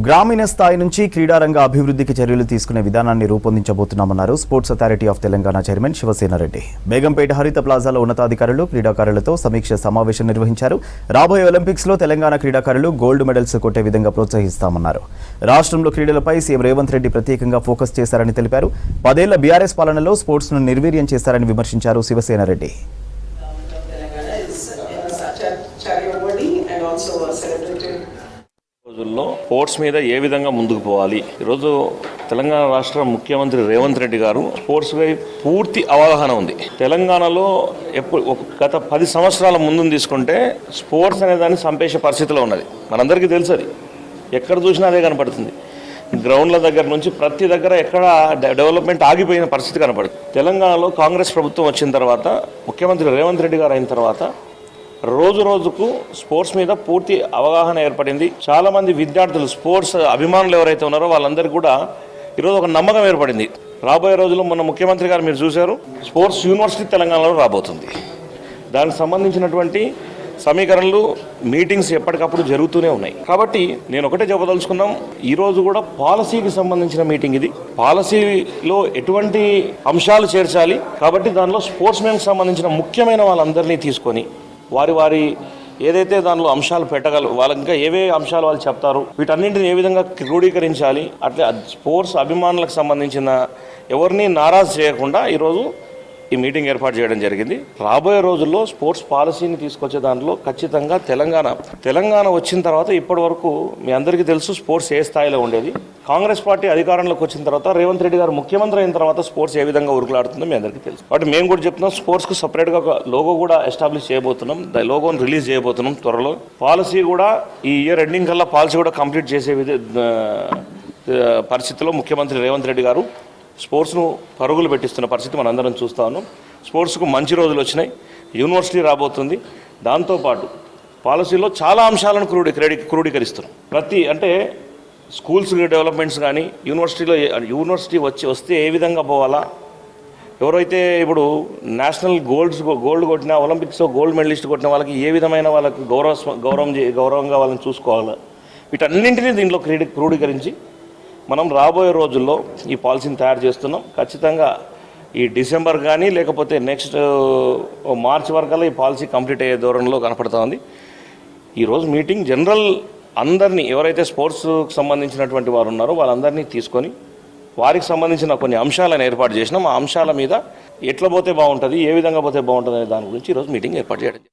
గ్రామీణ స్థాయి నుంచి క్రీడారంగ అభివృద్ధికి చర్యలు తీసుకునే విధానాన్ని రూపొందించబోతున్నామన్నారు sports authority of Telangana chairman Shivasena Reddy. Begumpet Haritha ప్లాజాలో ఉన్నతాధికారులు క్రీడాకారులతో సమీక్ష సమావేశం నిర్వహించారు. రాబోయే ఒలింపిక్స్ లో తెలంగాణ క్రీడాకారులు గోల్డ్ మెడల్స్ కొట్టే విధంగా ప్రోత్సహిస్తామన్నారు. రాష్ట్రంలో క్రీడలపై సీఎం రేవంత్ రెడ్డి ప్రత్యేకంగా ఫోకస్ చేశారని తెలిపారు. 10 ఏళ్ల బీఆర్ఎస్ పాలనలో స్పోర్ట్స్ ను నిర్వీర్యం చేశారని విమర్శించారు శివసేనారెడ్డి. రోజుల్లో స్పోర్ట్స్ మీద ఏ విధంగా ముందుకు పోవాలి. ఈరోజు తెలంగాణ రాష్ట్ర ముఖ్యమంత్రి రేవంత్ రెడ్డి గారు స్పోర్ట్స్ పై పూర్తి అవగాహన ఉంది. తెలంగాణలో గత 10 సంవత్సరాల ముందు తీసుకుంటే స్పోర్ట్స్ అనే దాన్ని సంపేక్ష పరిస్థితిలో ఉన్నది. మనందరికీ తెలుసు, అది ఎక్కడ చూసినా అదే కనపడుతుంది. గ్రౌండ్ల దగ్గర నుంచి ప్రతి దగ్గర ఎక్కడ డెవలప్మెంట్ ఆగిపోయిన పరిస్థితి కనపడుతుంది. తెలంగాణలో కాంగ్రెస్ ప్రభుత్వం వచ్చిన తర్వాత, ముఖ్యమంత్రి రేవంత్ రెడ్డి గారు అయిన తర్వాత రోజు రోజుకు స్పోర్ట్స్ మీద పూర్తి అవగాహన ఏర్పడింది. చాలామంది విద్యార్థులు, స్పోర్ట్స్ అభిమానులు ఎవరైతే ఉన్నారో వాళ్ళందరికీ కూడా ఈరోజు ఒక నమ్మకం ఏర్పడింది. రాబోయే రోజుల్లో మన ముఖ్యమంత్రి గారు మీరు చూశారు, స్పోర్ట్స్ యూనివర్సిటీ తెలంగాణలో రాబోతుంది. దానికి సంబంధించినటువంటి సమీకరణలు, మీటింగ్స్ ఎప్పటికప్పుడు జరుగుతూనే ఉన్నాయి. కాబట్టి నేను ఒకటే చెప్పదలుచుకున్నాం, ఈరోజు కూడా పాలసీకి సంబంధించిన మీటింగ్ ఇది. పాలసీలో ఎటువంటి అంశాలు చేర్చాలి, కాబట్టి దానిలో స్పోర్ట్స్ మెన్కి సంబంధించిన ముఖ్యమైన వాళ్ళందరినీ తీసుకొని వారి ఏదైతే దానిలో అంశాలు వాళ్ళకి ఇంకా ఏవే అంశాలు వాళ్ళు చెప్తారు, వీటన్నింటిని ఏ విధంగా క్రోడీకరించాలి, అట్లే స్పోర్ట్స్ అభిమానులకు సంబంధించిన ఎవరిని నారాజు చేయకుండా ఈరోజు ఈ మీటింగ్ ఏర్పాటు చేయడం జరిగింది. రాబోయే రోజుల్లో స్పోర్ట్స్ పాలసీని తీసుకొచ్చే దాంట్లో ఖచ్చితంగా తెలంగాణ వచ్చిన తర్వాత ఇప్పటి వరకు మీ అందరికీ తెలుసు స్పోర్ట్స్ ఏ స్థాయిలో ఉండేది. కాంగ్రెస్ పార్టీ అధికారంలోకి వచ్చిన తర్వాత, రేవంత్ రెడ్డి గారు ముఖ్యమంత్రి అయిన తర్వాత స్పోర్ట్స్ ఏ విధంగా ఉరుకులాడుతుందో మీ అందరికీ తెలుసు. కాబట్టి మేము కూడా చెప్తున్నాం, స్పోర్ట్స్కు సపరేట్గా ఒక లోగో కూడా ఎస్టాబ్లిష్ చేయబోతున్నాం. లోగోని రిలీజ్ చేయబోతున్నాం త్వరలో. పాలసీ కూడా ఈ ఇయర్ ఎండింగ్ కల్లా పాలసీ కూడా కంప్లీట్ చేసే పరిస్థితిలో ముఖ్యమంత్రి రేవంత్ రెడ్డి గారు స్పోర్ట్స్ను పరుగులు పెట్టిస్తున్న పరిస్థితి మనందరం చూస్తూ ఉన్నాం. స్పోర్ట్స్కు మంచి రోజులు వచ్చినాయి. యూనివర్సిటీ రాబోతుంది. దాంతోపాటు పాలసీలో చాలా అంశాలను క్రోడీకరిస్తున్నాం. అంటే స్కూల్స్ డెవలప్మెంట్స్ కానీ, యూనివర్సిటీ వస్తే ఏ విధంగా పోవాలా, ఎవరైతే ఇప్పుడు నేషనల్ గోల్డ్ కొట్టినా, ఒలింపిక్స్లో గోల్డ్ మెడలిస్ట్ కొట్టిన వాళ్ళకి ఏ విధమైన వాళ్ళకి గౌరవంగా వాళ్ళని చూసుకోవాలా, వీటన్నింటినీ దీంట్లో క్రోడీకరించి మనం రాబోయే రోజుల్లో ఈ పాలసీని తయారు చేస్తున్నాం. ఖచ్చితంగా ఈ డిసెంబర్ కానీ లేకపోతే నెక్స్ట్ మార్చ్ వరకల్లా ఈ పాలసీ కంప్లీట్ అయ్యే ధోరణిలో కనపడుతూ ఉంది. ఈరోజు మీటింగ్ జనరల్ అందరినీ, ఎవరైతే స్పోర్ట్స్కి సంబంధించినటువంటి వారు ఉన్నారో వాళ్ళందరినీ తీసుకొని వారికి సంబంధించిన కొన్ని అంశాలను ఏర్పాటు చేసినాం. ఆ అంశాల మీద ఎట్లా పోతే బాగుంటుంది, ఏ విధంగా పోతే బాగుంటుంది అనే దాని గురించి ఈరోజు మీటింగ్ ఏర్పాటు చేయడం.